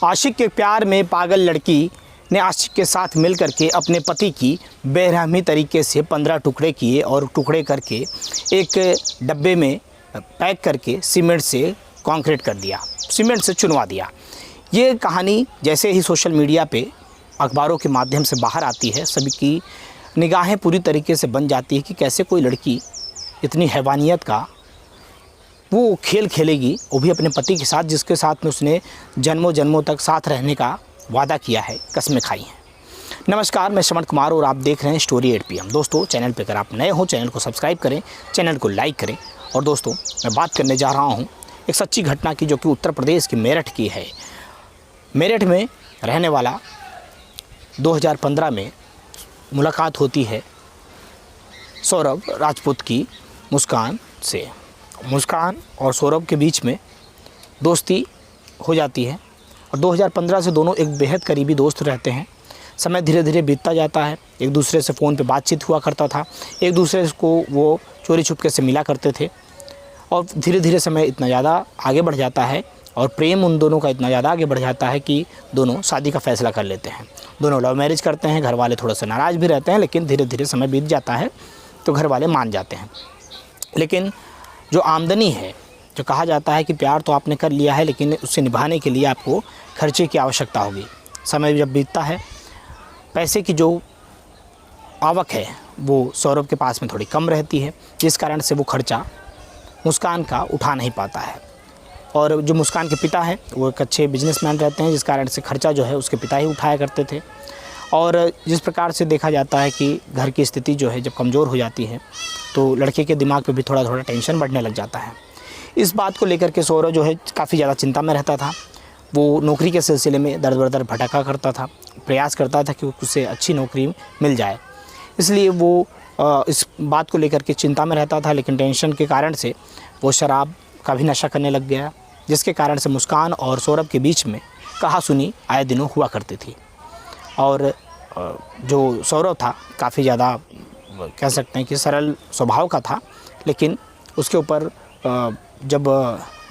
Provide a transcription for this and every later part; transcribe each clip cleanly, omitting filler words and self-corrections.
आशिक के प्यार में पागल लड़की ने आशिक के साथ मिलकर के अपने पति की बेरहमी तरीके से 15 टुकड़े किए और टुकड़े करके एक डब्बे में पैक करके सीमेंट से कंक्रीट कर दिया, सीमेंट से चुनवा दिया। ये कहानी जैसे ही सोशल मीडिया पे अखबारों के माध्यम से बाहर आती है, सभी की निगाहें पूरी तरीके से बन जाती है कि कैसे कोई लड़की इतनी हैवानियत का वो खेल खेलेगी, वो भी अपने पति के साथ, जिसके साथ में उसने जन्मों जन्मों तक साथ रहने का वादा किया है, कस्में खाई हैं। नमस्कार, मैं श्रवण कुमार और आप देख रहे हैं स्टोरी 8 PM। दोस्तों, चैनल पे अगर आप नए हो चैनल को सब्सक्राइब करें, चैनल को लाइक करें। और दोस्तों, मैं बात करने जा रहा हूँ एक सच्ची घटना की, जो कि उत्तर प्रदेश के मेरठ की है। मेरठ में रहने वाला 2015 में मुलाकात होती है सौरभ राजपूत की मुस्कान से। मुस्कान और सौरभ के बीच में दोस्ती हो जाती है और 2015 से दोनों एक बेहद करीबी दोस्त रहते हैं। समय धीरे धीरे बीतता जाता है, एक दूसरे से फ़ोन पे बातचीत हुआ करता था, एक दूसरे को वो चोरी छुपके से मिला करते थे। और धीरे धीरे समय इतना ज़्यादा आगे बढ़ जाता है और प्रेम उन दोनों का इतना ज़्यादा आगे बढ़ जाता है कि दोनों शादी का फ़ैसला कर लेते हैं। दोनों लव मैरिज करते हैं। घर वाले थोड़ा सा नाराज़ भी रहते हैं, लेकिन धीरे धीरे समय बीत जाता है तो घर वाले मान जाते हैं। लेकिन जो आमदनी है, जो कहा जाता है कि प्यार तो आपने कर लिया है, लेकिन उसे निभाने के लिए आपको खर्चे की आवश्यकता होगी। समय जब बीतता है, पैसे की जो आवक है वो सौरभ के पास में थोड़ी कम रहती है, जिस कारण से वो खर्चा मुस्कान का उठा नहीं पाता है। और जो मुस्कान के पिता हैं वो एक अच्छे बिजनेसमैन रहते हैं, जिस कारण से खर्चा जो है उसके पिता ही उठाया करते थे। और जिस प्रकार से देखा जाता है कि घर की स्थिति जो है जब कमज़ोर हो जाती है तो लड़के के दिमाग पे भी थोड़ा थोड़ा टेंशन बढ़ने लग जाता है। इस बात को लेकर के सौरभ जो है काफ़ी ज़्यादा चिंता में रहता था। वो नौकरी के सिलसिले में दर भटका करता था, प्रयास करता था कि उसे अच्छी नौकरी मिल जाए। इसलिए वो इस बात को लेकर के चिंता में रहता था, लेकिन टेंशन के कारण से वो शराब का भी नशा करने लग गया, जिसके कारण से मुस्कान और सौरभ के बीच में कहा-सुनी आए दिनों हुआ करती थी। और जो सौरभ था काफ़ी ज़्यादा कह सकते हैं कि सरल स्वभाव का था, लेकिन उसके ऊपर जब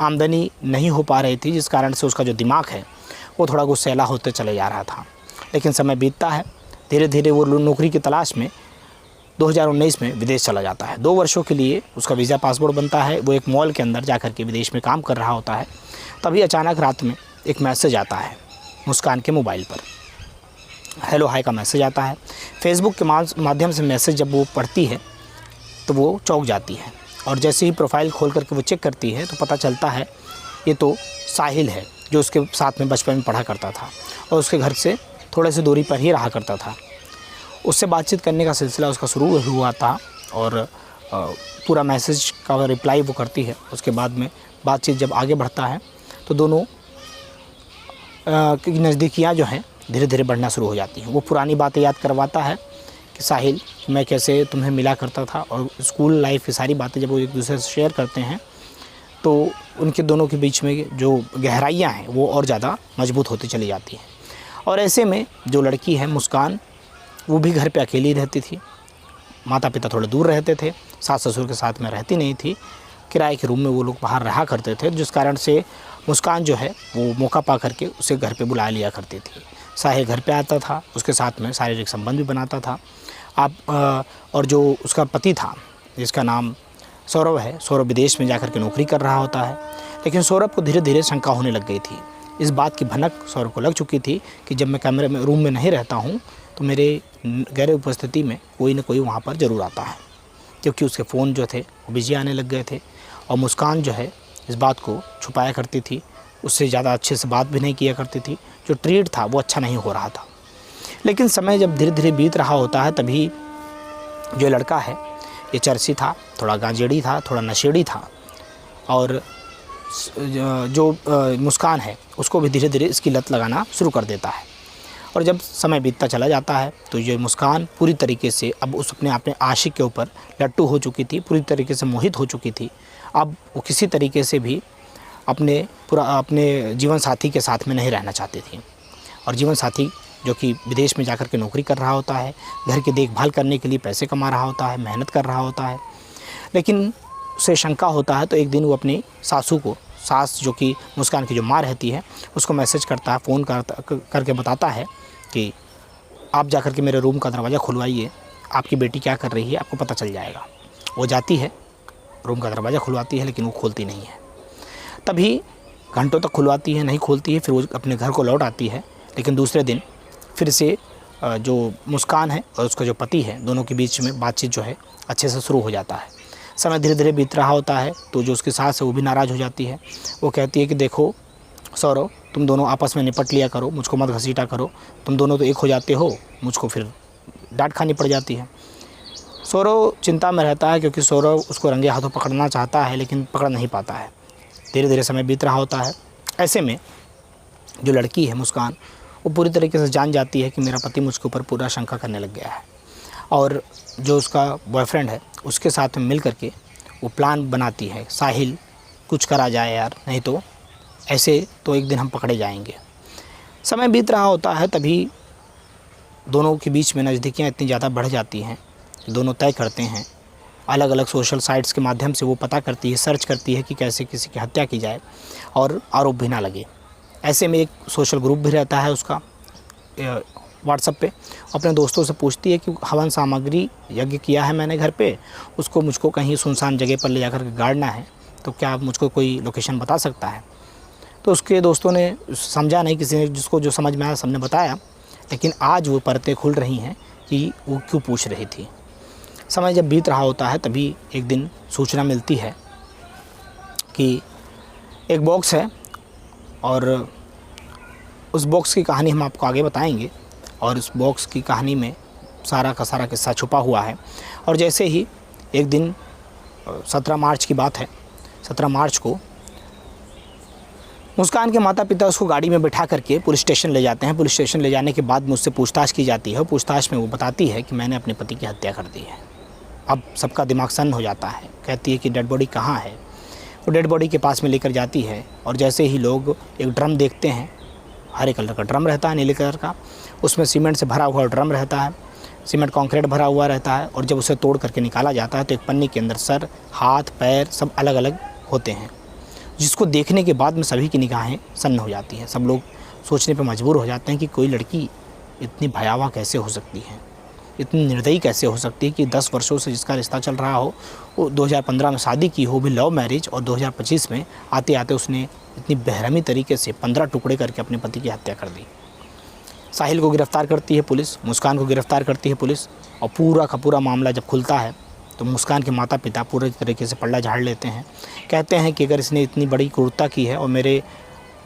आमदनी नहीं हो पा रही थी, जिस कारण से उसका जो दिमाग है वो थोड़ा गुस्सैला होते चले जा रहा था। लेकिन समय बीतता है, धीरे धीरे वो नौकरी की तलाश में 2019 में विदेश चला जाता है। 2 वर्षों के लिए उसका वीज़ा पासपोर्ट बनता है। वो एक मॉल के अंदर जाकर के विदेश में काम कर रहा होता है। तभी अचानक रात में एक मैसेज आता है मुस्कान के मोबाइल पर। हेलो हाय का मैसेज आता है। फेसबुक के माध्यम से मैसेज जब वो पढ़ती है तो वो चौंक जाती है, और जैसे ही प्रोफाइल खोल करके वो चेक करती है तो पता चलता है ये तो साहिल है, जो उसके साथ में बचपन में पढ़ा करता था और उसके घर से थोड़े से दूरी पर ही रहा करता था। उससे बातचीत करने का सिलसिला उसका शुरू हुआ था और पूरा मैसेज का रिप्लाई वो करती है। उसके बाद में बातचीत जब आगे बढ़ता है तो दोनों की नज़दीकियाँ जो हैं धीरे धीरे बढ़ना शुरू हो जाती हैं। वो पुरानी बातें याद करवाता है कि साहिल, मैं कैसे तुम्हें मिला करता था, और स्कूल लाइफ की सारी बातें जब वो एक दूसरे से शेयर करते हैं तो उनके दोनों के बीच में जो गहराइयाँ हैं वो और ज़्यादा मजबूत होती चली जाती हैं। और ऐसे में जो लड़की है मुस्कान, वो भी घर पे अकेली रहती थी। माता पिता थोड़े दूर रहते थे, सास ससुर के साथ में रहती नहीं थी। किराए के रूम में वो लोग बाहर रहा करते थे, जिस कारण से मुस्कान जो है वो मौका पा करके उसे घर पे बुला लिया करती थी। साहिल घर पे आता था, उसके साथ में शारीरिक संबंध भी बनाता था। और जो उसका पति था, जिसका नाम सौरभ है, सौरभ विदेश में जाकर के नौकरी कर रहा होता है। लेकिन सौरभ को धीरे धीरे शंका होने लग गई थी। इस बात की भनक सौरभ को लग चुकी थी कि जब मैं कैमरे में रूम में नहीं रहता हूँ तो मेरे गैर उपस्थिति में कोई न कोई वहाँ पर ज़रूर आता है, क्योंकि उसके फ़ोन जो थे वो बिजी आने लग गए थे। और मुस्कान जो है इस बात को छुपाया करती थी, उससे ज़्यादा अच्छे से बात भी नहीं किया करती थी। जो ट्रीट था वो अच्छा नहीं हो रहा था। लेकिन समय जब धीरे धीरे बीत रहा होता है, तभी जो लड़का है ये चर्सी था, थोड़ा गांजेड़ी था, थोड़ा नशेड़ी था। और जो मुस्कान है उसको भी धीरे धीरे इसकी लत लगाना शुरू कर देता है। और जब समय बीतता चला जाता है तो ये मुस्कान पूरी तरीके से अब उस अपने आशिक के ऊपर लट्टू हो चुकी थी, पूरी तरीके से मोहित हो चुकी थी। अब वो किसी तरीके से भी अपने जीवन साथी के साथ में नहीं रहना चाहती थी। और जीवन साथी जो कि विदेश में जाकर के नौकरी कर रहा होता है, घर की देखभाल करने के लिए पैसे कमा रहा होता है, मेहनत कर रहा होता है, लेकिन उसे शंका होता है। तो एक दिन वो अपनी सासू को सास जो कि मुस्कान की जो माँ रहती है उसको मैसेज करता है, फ़ोन करके बताता है कि आप जा कर के मेरे रूम का दरवाज़ा खुलवाइए, आपकी बेटी क्या कर रही है आपको पता चल जाएगा। वो जाती है, रूम का दरवाज़ा खुलवाती है, लेकिन वो खोलती नहीं है। तभी घंटों तक खुलवाती है, नहीं खोलती है, फिर वो अपने घर को लौट आती है। लेकिन दूसरे दिन फिर से जो मुस्कान है और उसका जो पति है, दोनों के बीच में बातचीत जो है अच्छे से शुरू हो जाता है। समय धीरे धीरे बीत रहा होता है तो जो उसकी सास है वो भी नाराज़ हो जाती है। वो कहती है कि देखो सौरव, तुम दोनों आपस में निपट लिया करो, मुझको मत घसीटा करो, तुम दोनों तो एक हो जाते हो, मुझको फिर डांट खानी पड़ जाती है। सौरव चिंता में रहता है क्योंकि सौरव उसको रंगे हाथों पकड़ना चाहता है लेकिन पकड़ नहीं पाता है। धीरे धीरे समय बीत रहा होता है। ऐसे में जो लड़की है मुस्कान, वो पूरी तरीके से जान जाती है कि मेरा पति मुझके ऊपर पूरा शंका करने लग गया है, और जो उसका बॉयफ्रेंड है उसके साथ में मिल करके वो प्लान बनाती है, साहिल कुछ करा जाए यार, नहीं तो ऐसे तो एक दिन हम पकड़े जाएंगे। समय बीत रहा होता है, तभी दोनों के बीच में नज़दीकियाँ इतनी ज़्यादा बढ़ जाती हैं, दोनों तय करते हैं, अलग अलग सोशल साइट्स के माध्यम से वो पता करती है, सर्च करती है कि कैसे किसी की हत्या की जाए और आरोप भी ना लगे। ऐसे में एक सोशल ग्रुप भी रहता है उसका व्हाट्सएप पे। अपने दोस्तों से पूछती है कि हवन सामग्री यज्ञ किया है मैंने घर पे, उसको मुझको कहीं सुनसान जगह पर ले जाकर के गाड़ना है, तो क्या आप मुझको कोई लोकेशन बता सकता है। तो उसके दोस्तों ने समझा नहीं, किसी ने जिसको जो समझ में आया सबने बताया, लेकिन आज वो परतें खुल रही हैं कि वो क्यों पूछ रही थी। समय जब बीत रहा होता है तभी एक दिन सूचना मिलती है कि एक बॉक्स है और उस बॉक्स की कहानी हम आपको आगे बताएंगे, और उस बॉक्स की कहानी में सारा का सारा किस्सा छुपा हुआ है। और जैसे ही एक दिन 17 मार्च की बात है, 17 मार्च को मुस्कान के माता पिता उसको गाड़ी में बिठा करके पुलिस स्टेशन ले जाते हैं। पुलिस स्टेशन ले जाने के बाद मुझसे पूछताछ की जाती है। पूछताछ में वो बताती है कि मैंने अपने पति की हत्या कर दी है। अब सबका दिमाग सन्न हो जाता है। कहती है कि डेड बॉडी कहाँ है। वो डेड बॉडी के पास में लेकर जाती है, और जैसे ही लोग एक ड्रम देखते हैं, हरे कलर का ड्रम रहता है, नीले कलर का, उसमें सीमेंट से भरा हुआ ड्रम रहता है, सीमेंट कंक्रीट भरा हुआ रहता है, और जब उसे तोड़ करके निकाला जाता है तो एक पन्नी के अंदर सर, हाथ, पैर सब अलग अलग होते हैं, जिसको देखने के बाद में सभी की निगाहें सन्न हो जाती हैं। सब लोग सोचने पर मजबूर हो जाते हैं कि कोई लड़की इतनी भयावह कैसे हो सकती है, इतनी निर्दयी कैसे हो सकती है कि 10 वर्षों से जिसका रिश्ता चल रहा हो, वो 2015 में शादी की हो, भी लव मैरिज, और 2025 में आते आते उसने इतनी बेरहमी तरीके से 15 टुकड़े करके अपने पति की हत्या कर दी। साहिल को गिरफ़्तार करती है पुलिस, मुस्कान को गिरफ़्तार करती है पुलिस, और पूरा का पूरा मामला जब खुलता है तो मुस्कान के माता पिता पूरे तरीके से पल्ला झाड़ लेते हैं। कहते हैं कि अगर इसने इतनी बड़ी क्रूरता की है और मेरे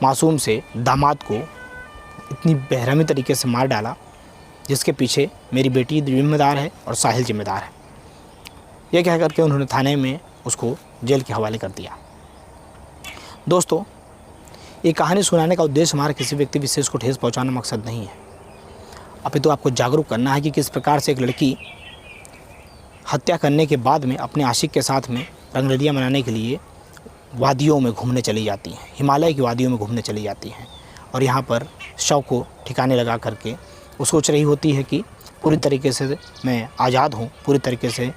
मासूम से दामाद को इतनी बेरहमी तरीके से मार डाला, जिसके पीछे मेरी बेटी जिम्मेदार है और साहिल जिम्मेदार है। यह कह करके उन्होंने थाने में उसको जेल के हवाले कर दिया। दोस्तों, ये कहानी सुनाने का उद्देश्य हमारा किसी व्यक्ति विशेष को ठेस पहुंचाना मकसद नहीं है, अपितु आपको जागरूक करना है कि किस प्रकार से एक लड़की हत्या करने के बाद में अपने आशिक के साथ में रंगरलियाँ मनाने के लिए वादियों में घूमने चली जाती हैं, हिमालय की वादियों में घूमने चली जाती हैं, और यहाँ पर शव को ठिकाने लगा करके वो सोच रही होती है कि पूरी तरीके से मैं आज़ाद हूँ, पूरी तरीके से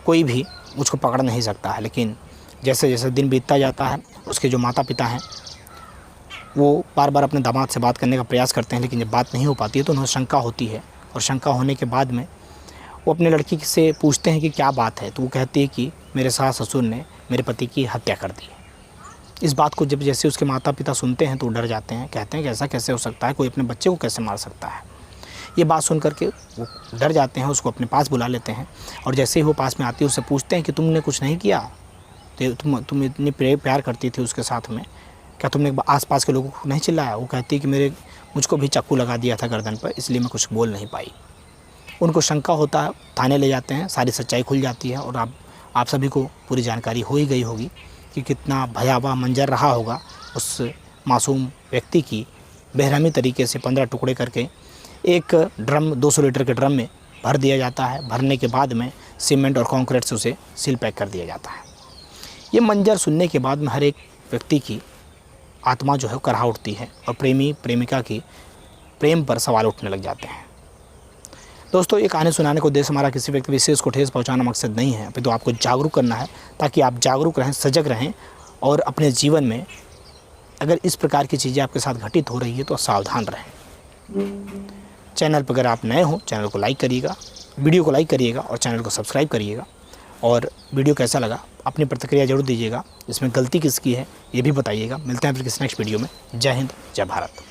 कोई भी मुझको पकड़ नहीं सकता है। लेकिन जैसे जैसे दिन बीतता जाता है, उसके जो माता पिता हैं वो बार बार अपने दामाद से बात करने का प्रयास करते हैं, लेकिन जब बात नहीं हो पाती है तो उन्हें शंका होती है, और शंका होने के बाद में वो अपने लड़की से पूछते हैं कि क्या बात है। तो वो कहती है कि मेरे सास ससुर ने मेरे पति की हत्या कर दी है। इस बात को जब जैसे उसके माता पिता सुनते हैं तो डर जाते हैं, कहते हैं कि ऐसा कैसे हो सकता है, कोई अपने बच्चे को कैसे मार सकता है। ये बात सुन करके वो डर जाते हैं, उसको अपने पास बुला लेते हैं, और जैसे ही वो पास में आती है उससे पूछते हैं कि तुमने कुछ नहीं किया, तो तुम इतनी प्यार करती थी उसके साथ में, क्या तुमने आसपास के लोगों को नहीं चिल्लाया। वो कहती है कि मुझको भी चाकू लगा दिया था गर्दन पर, इसलिए मैं कुछ बोल नहीं पाई। उनको शंका होता है, थाने ले जाते हैं, सारी सच्चाई खुल जाती है, और आप सभी को पूरी जानकारी हो ही गई होगी कि कितना भयावह मंजर रहा होगा उस मासूम व्यक्ति की बेरहमी तरीके से 15 टुकड़े करके एक ड्रम 200 लीटर के ड्रम में भर दिया जाता है। भरने के बाद में सीमेंट और कंक्रीट से उसे सील पैक कर दिया जाता है। ये मंजर सुनने के बाद में हर एक व्यक्ति की आत्मा जो है करहा उठती है, और प्रेमी प्रेमिका की प्रेम पर सवाल उठने लग जाते हैं। दोस्तों, ये कहानी सुनाने का उद्देश्य हमारा किसी व्यक्ति विशेष को ठेस पहुंचाना मकसद नहीं है, अभी तो आपको जागरूक करना है, ताकि आप जागरूक रहें, सजग रहें, और अपने जीवन में अगर इस प्रकार की चीज़ें आपके साथ घटित हो रही है तो सावधान रहें। चैनल पर अगर आप नए हो, चैनल को लाइक करिएगा, वीडियो को लाइक करिएगा और चैनल को सब्सक्राइब करिएगा। और वीडियो कैसा लगा अपनी प्रतिक्रिया जरूर दीजिएगा, इसमें गलती किसकी है ये भी बताइएगा। मिलते हैं फिर किसी नेक्स्ट वीडियो में। जय हिंद, जय भारत।